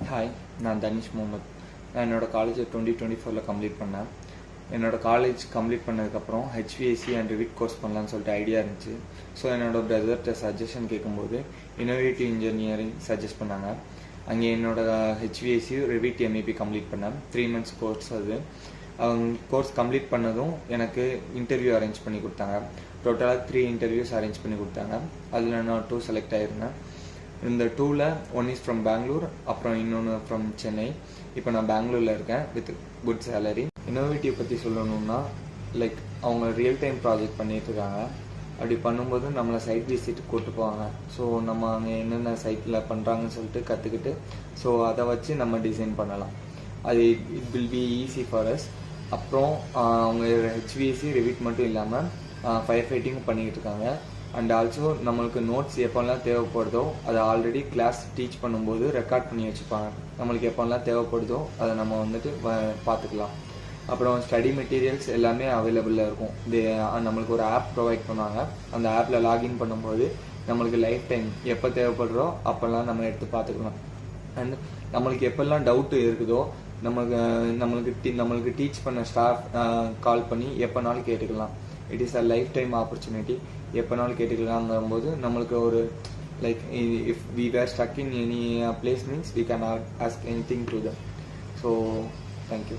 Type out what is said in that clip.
Hi, நான் தனிஷ் முகமது. நான் என்னோடய காலேஜை 2024 கம்ப்ளீட் பண்ணேன். என்னோடய காலேஜ் கம்ப்ளீட் பண்ணதுக்கப்புறம் HVAC அண்ட் ரிவிட் கோர்ஸ் பண்ணலான்னு சொல்லிட்டு ஐடியா இருந்துச்சு. ஸோ என்னோடய பிரதர்கிட்ட சஜஷன் கேட்கும்போது இன்னோவேட்டிவ் இன்ஜினியரிங் சஜஸ்ட் பண்ணாங்க. அங்கே என்னோடய HVAC ரிவிட் MEP கம்ப்ளீட் பண்ணேன். 3 months கோர்ஸ். அது கோர்ஸ் கம்ப்ளீட் பண்ணதும் எனக்கு இன்டர்வியூ அரேஞ்ச் பண்ணி கொடுத்தாங்க. டோட்டலாக 3 இன்டர்வியூஸ் அரேஞ்ச் பண்ணி கொடுத்தாங்க. அதில் நான் 2 செலக்ட் ஆகிருந்தேன். இந்த 2ல் 1 is ஃப்ரம் பெங்களூர், அப்புறம் இன்னொன்று ஃப்ரம் சென்னை. இப்போ நான் பெங்களூரில் இருக்கேன் வித் குட் சேலரி. இன்னோவேட்டிவ் பற்றி சொல்லணும்னா லைக் அவங்க ரியல் டைம் ப்ராஜெக்ட் பண்ணிகிட்ருக்காங்க. அப்படி பண்ணும்போது நம்மளை சைட் விசிட் கூப்பிட்டு போவாங்க. ஸோ நம்ம அங்கே என்னென்ன சைட்டில் பண்ணுறாங்கன்னு சொல்லிட்டு கற்றுக்கிட்டு ஸோ அதை வச்சு நம்ம டிசைன் பண்ணலாம். அது it will be easy for us. அப்புறம் அவங்க HVAC ரிவிட் மட்டும் இல்லாமல் ஃபயர் ஃபைட்டிங்கும் பண்ணிக்கிட்டு இருக்காங்க. அண்ட் ஆல்சோ நம்மளுக்கு நோட்ஸ் எப்போல்லாம் தேவைப்படுதோ அதை ஆல்ரெடி கிளாஸ் டீச் பண்ணும்போது ரெக்கார்ட் பண்ணி வச்சுப்பாங்க. நம்மளுக்கு எப்போல்லாம் தேவைப்படுதோ அதை நம்ம வந்துட்டு பார்த்துக்கலாம். அப்புறம் ஸ்டடி மெட்டீரியல்ஸ் எல்லாமே அவைலபிளாக இருக்கும். நம்மளுக்கு ஒரு ஆப் ப்ரொவைட் பண்ணுவாங்க. அந்த ஆப்பில் லாகின் பண்ணும்போது நம்மளுக்கு லைஃப் டைம் எப்போ தேவைப்படுறோ அப்போல்லாம் நம்ம எடுத்து பார்த்துக்கலாம். அண்ட் நம்மளுக்கு எப்போல்லாம் டவுட்டு இருக்குதோ நம்மளுக்கு டீச் பண்ண ஸ்டாஃப் கால் பண்ணி எப்போனாலும் கேட்டுக்கலாம். It is a lifetime opportunity. எப்போனாலும் கேட்டுக்கலாங்கும்போது நம்மளுக்கு ஒரு like if we were stuck in any place means we can ask anything to them. So thank you.